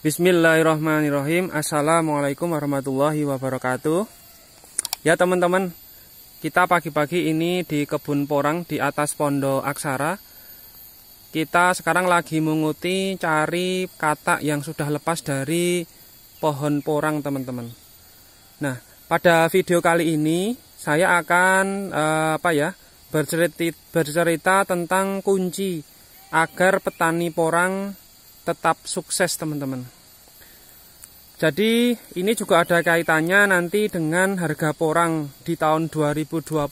Bismillahirrahmanirrahim. Assalamualaikum warahmatullahi wabarakatuh. Ya teman-teman, kita pagi-pagi ini di kebun porang di atas Pondok Aksara. Kita sekarang lagi menguti cari katak yang sudah lepas dari pohon porang teman-teman. Nah, pada video kali ini saya akan bercerita tentang kunci agar petani porang tetap sukses teman-teman. Jadi ini juga ada kaitannya nanti dengan harga porang di tahun 2022.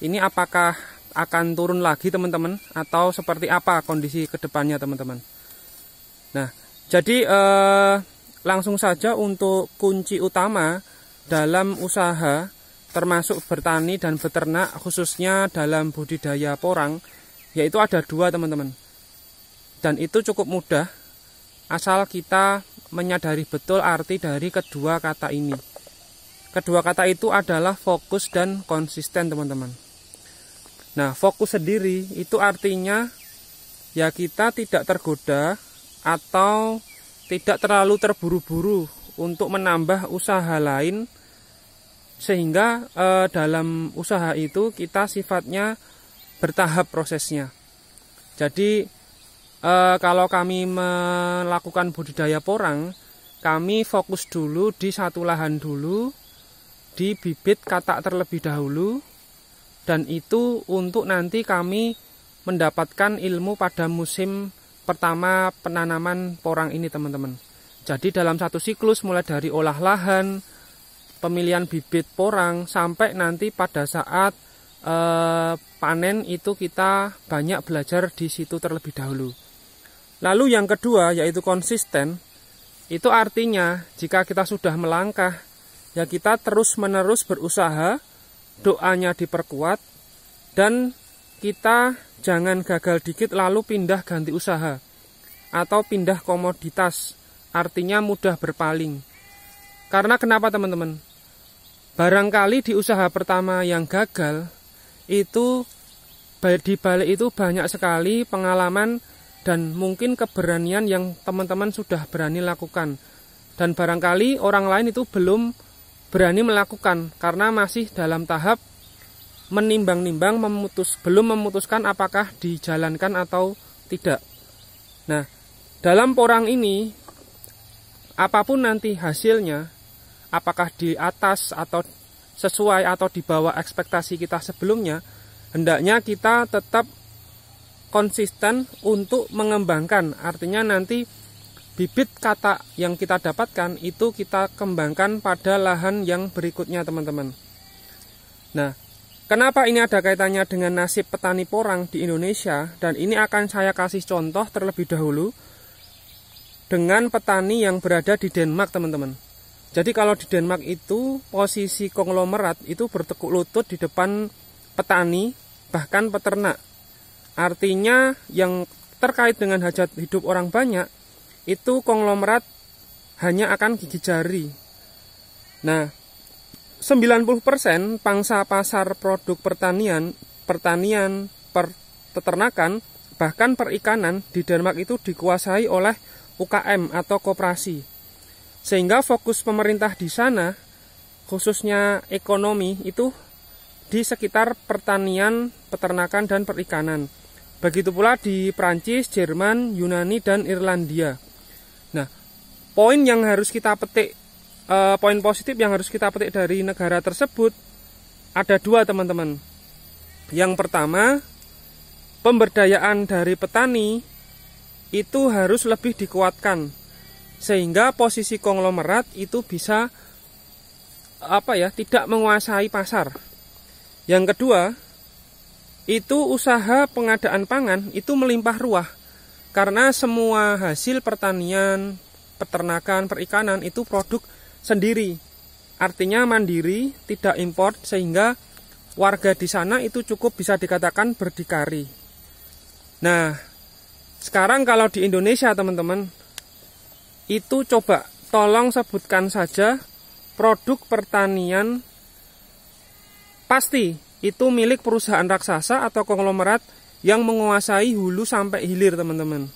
Ini apakah akan turun lagi teman-teman atau seperti apa kondisi kedepannya teman-teman. Nah, jadi langsung saja untuk kunci utama dalam usaha termasuk bertani dan beternak khususnya dalam budidaya porang, yaitu ada dua teman-teman. Dan itu cukup mudah asal kita menyadari betul arti dari kedua kata ini. Kedua kata itu adalah fokus dan konsisten teman-teman. Nah, fokus sendiri itu artinya ya kita tidak tergoda atau tidak terlalu terburu-buru untuk menambah usaha lain, sehingga dalam usaha itu kita sifatnya bertahap prosesnya. Jadi kalau kami melakukan budidaya porang, kami fokus dulu di satu lahan dulu, di bibit katak terlebih dahulu, dan itu untuk nanti kami mendapatkan ilmu pada musim pertama penanaman porang ini teman-teman. Jadi dalam satu siklus mulai dari olah lahan, pemilihan bibit porang, sampai nanti pada saat panen itu kita banyak belajar di situ terlebih dahulu. Lalu yang kedua yaitu konsisten. Itu artinya jika kita sudah melangkah, ya kita terus-menerus berusaha, doanya diperkuat, dan kita jangan gagal dikit lalu pindah ganti usaha atau pindah komoditas, artinya mudah berpaling. Karena kenapa teman-teman? Barangkali di usaha pertama yang gagal, itu di balik itu banyak sekali pengalaman dan mungkin keberanian yang teman-teman sudah berani lakukan. Dan barangkali orang lain itu belum berani melakukan karena masih dalam tahap menimbang-nimbang, belum memutuskan apakah dijalankan atau tidak. Nah, dalam porang ini, apapun nanti hasilnya, apakah di atas atau sesuai atau di bawah ekspektasi kita sebelumnya, hendaknya kita tetap konsisten untuk mengembangkan. Artinya nanti bibit katak yang kita dapatkan itu kita kembangkan pada lahan yang berikutnya teman-teman. Nah, kenapa ini ada kaitannya dengan nasib petani porang di Indonesia? Dan ini akan saya kasih contoh terlebih dahulu dengan petani yang berada di Denmark teman-teman. Jadi kalau di Denmark itu posisi konglomerat itu bertekuk lutut di depan petani bahkan peternak. Artinya yang terkait dengan hajat hidup orang banyak, itu konglomerat hanya akan gigi jari. Nah, 90% pangsa pasar produk pertanian, peternakan, bahkan perikanan di Denmark itu dikuasai oleh UKM atau koperasi. Sehingga fokus pemerintah di sana, khususnya ekonomi, itu di sekitar pertanian, peternakan, dan perikanan. Begitu pula di Prancis, Jerman, Yunani, dan Irlandia. Nah, poin positif yang harus kita petik dari negara tersebut ada dua teman-teman. Yang pertama, pemberdayaan dari petani itu harus lebih dikuatkan sehingga posisi konglomerat itu bisa tidak menguasai pasar. Yang kedua, itu usaha pengadaan pangan itu melimpah ruah karena semua hasil pertanian, peternakan, perikanan itu produk sendiri, artinya mandiri, tidak impor, sehingga warga di sana itu cukup bisa dikatakan berdikari. Nah, sekarang kalau di Indonesia teman-teman, itu coba tolong sebutkan saja produk pertanian pasti itu milik perusahaan raksasa atau konglomerat yang menguasai hulu sampai hilir teman-teman.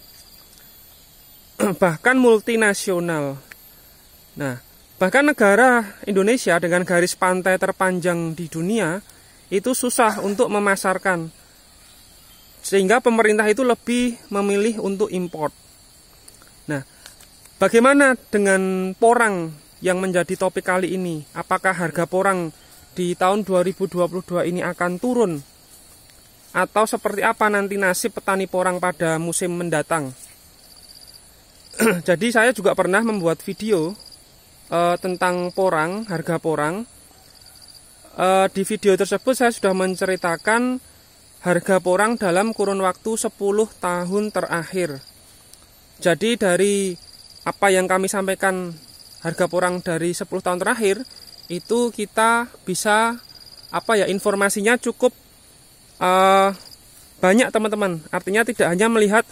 bahkan multinasional. Nah, bahkan negara Indonesia dengan garis pantai terpanjang di dunia itu susah untuk memasarkan, sehingga pemerintah itu lebih memilih untuk import. Nah, bagaimana dengan porang yang menjadi topik kali ini? Apakah harga porang di tahun 2022 ini akan turun? Atau seperti apa nanti nasib petani porang pada musim mendatang? Jadi saya juga pernah membuat video tentang porang, harga porang. Di video tersebut saya sudah menceritakan harga porang dalam kurun waktu 10 tahun terakhir. Jadi dari apa yang kami sampaikan, harga porang dari 10 tahun terakhir, itu kita bisa informasinya cukup banyak teman-teman. Artinya tidak hanya melihat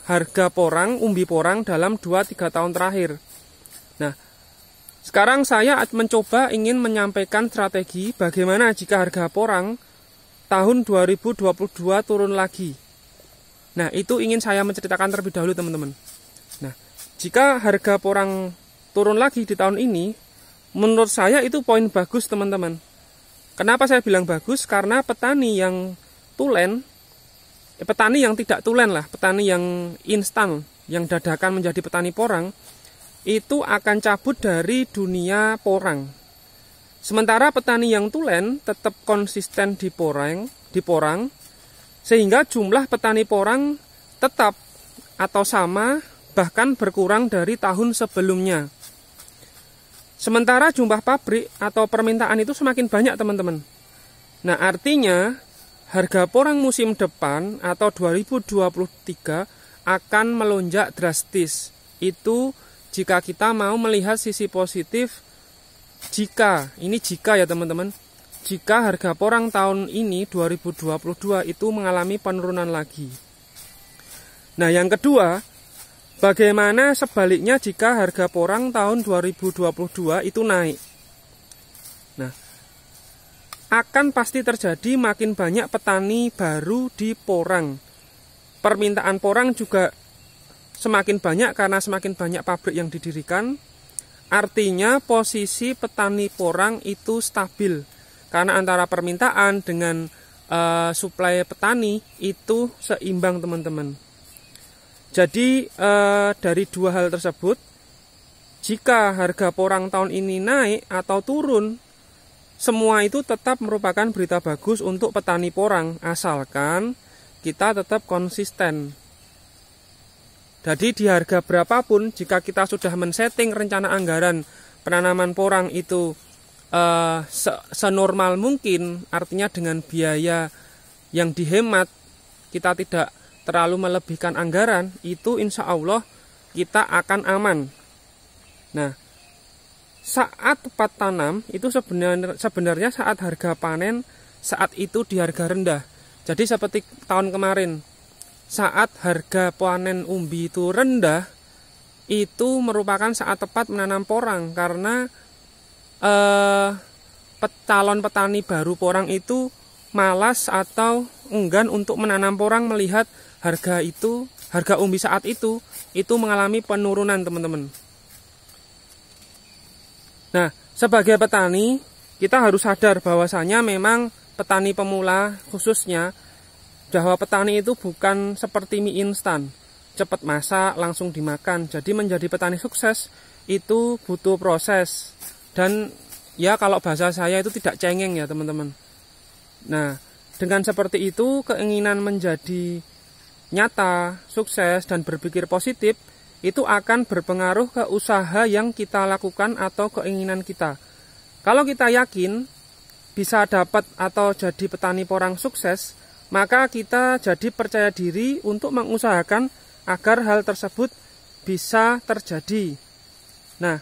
harga porang, umbi porang dalam 2-3 tahun terakhir. Nah, sekarang saya mencoba ingin menyampaikan strategi bagaimana jika harga porang tahun 2022 turun lagi. Nah, itu ingin saya menceritakan terlebih dahulu teman-teman. Nah, jika harga porang turun lagi di tahun ini, menurut saya itu poin bagus teman-teman. Kenapa saya bilang bagus? Karena petani yang tulen, petani yang tidak tulen lah, petani yang instan, yang dadakan menjadi petani porang, itu akan cabut dari dunia porang. Sementara petani yang tulen tetap konsisten di porang, sehingga jumlah petani porang tetap atau sama, bahkan berkurang dari tahun sebelumnya. Sementara jumlah pabrik atau permintaan itu semakin banyak teman-teman. Nah, artinya harga porang musim depan atau 2023 akan melonjak drastis. Itu jika kita mau melihat sisi positif, jika ya teman-teman, jika harga porang tahun ini 2022 itu mengalami penurunan lagi. Nah, yang kedua, bagaimana sebaliknya jika harga porang tahun 2022 itu naik? Nah, akan pasti terjadi makin banyak petani baru di porang. Permintaan porang juga semakin banyak karena semakin banyak pabrik yang didirikan. Artinya posisi petani porang itu stabil. Karena antara permintaan dengan suplai petani itu seimbang teman-teman. Jadi dari dua hal tersebut, jika harga porang tahun ini naik atau turun, semua itu tetap merupakan berita bagus untuk petani porang, asalkan kita tetap konsisten. Jadi di harga berapapun, jika kita sudah men-setting rencana anggaran penanaman porang itu senormal mungkin, artinya dengan biaya yang dihemat, kita tidak terlalu melebihkan anggaran, itu insya Allah kita akan aman. Nah, saat tepat tanam itu sebenarnya saat harga panen saat itu di harga rendah. Jadi seperti tahun kemarin, saat harga panen umbi itu rendah, itu merupakan saat tepat menanam porang. Karena calon petani baru porang itu malas atau enggan untuk menanam porang melihat harga umbi saat itu mengalami penurunan teman-teman. Nah, sebagai petani, kita harus sadar bahwasanya memang petani pemula khususnya, bahwa petani itu bukan seperti mie instan, cepat masak langsung dimakan. Jadi menjadi petani sukses itu butuh proses. Dan ya kalau bahasa saya itu tidak cengeng ya teman-teman. Nah, dengan seperti itu keinginan menjadi nyata, sukses dan berpikir positif itu akan berpengaruh ke usaha yang kita lakukan atau keinginan kita. Kalau kita yakin bisa dapat atau jadi petani porang sukses, maka kita jadi percaya diri untuk mengusahakan agar hal tersebut bisa terjadi. Nah,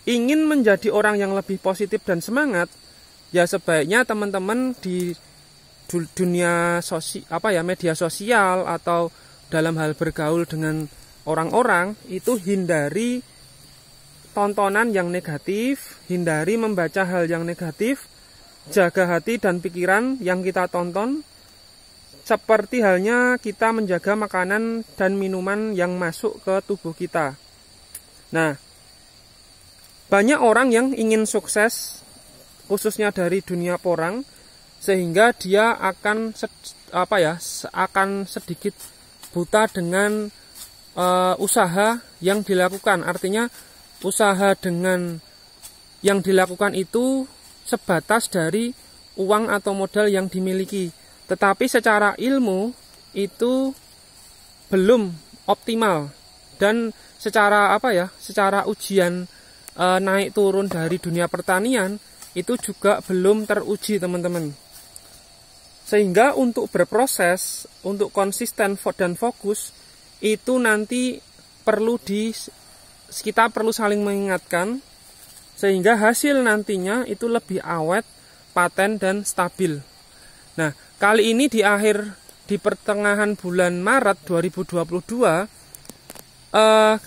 ingin menjadi orang yang lebih positif dan semangat, ya sebaiknya teman-teman di dunia media sosial atau dalam hal bergaul dengan orang-orang itu hindari tontonan yang negatif, hindari membaca hal yang negatif. Jaga hati dan pikiran yang kita tonton. seperti halnya kita menjaga makanan dan minuman yang masuk ke tubuh kita. Nah, banyak orang yang ingin sukses, khususnya dari dunia porang, sehingga dia akan sedikit buta dengan usaha yang dilakukan. Artinya usaha dengan yang dilakukan itu sebatas dari uang atau modal yang dimiliki. Tetapi secara ilmu itu belum optimal, dan secara secara ujian naik turun dari dunia pertanian itu juga belum teruji, teman-teman. Sehingga untuk berproses, untuk konsisten dan fokus itu nanti kita perlu saling mengingatkan sehingga hasil nantinya itu lebih awet, paten dan stabil. Nah, kali ini di pertengahan bulan Maret 2022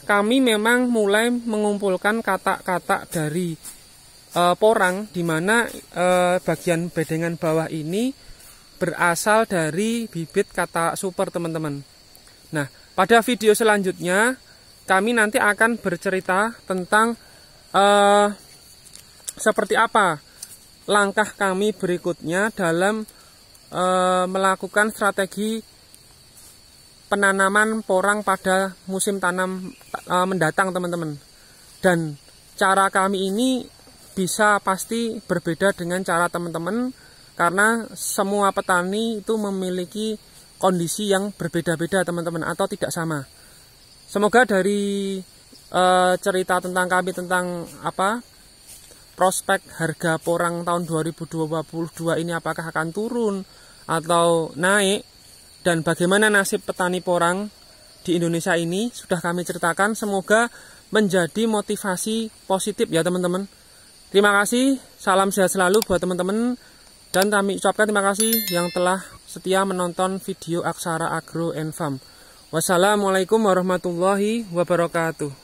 kami memang mulai mengumpulkan kata-kata dari porang, di mana bagian bedengan bawah ini berasal dari bibit kata super, teman-teman. Nah, pada video selanjutnya kami nanti akan bercerita tentang seperti apa langkah kami berikutnya dalam melakukan strategi penanaman porang pada musim tanam mendatang, teman-teman. Dan cara kami ini bisa pasti berbeda dengan cara teman-teman, karena semua petani itu memiliki kondisi yang berbeda-beda, teman-teman, atau tidak sama. Semoga dari cerita tentang kami tentang prospek harga porang tahun 2022 ini apakah akan turun atau naik, dan bagaimana nasib petani porang di Indonesia ini sudah kami ceritakan. Semoga menjadi motivasi positif ya, teman-teman. Terima kasih, salam sehat selalu buat teman-teman, dan kami ucapkan terima kasih yang telah setia menonton video Aksara Agro and Farm. Wassalamualaikum warahmatullahi wabarakatuh.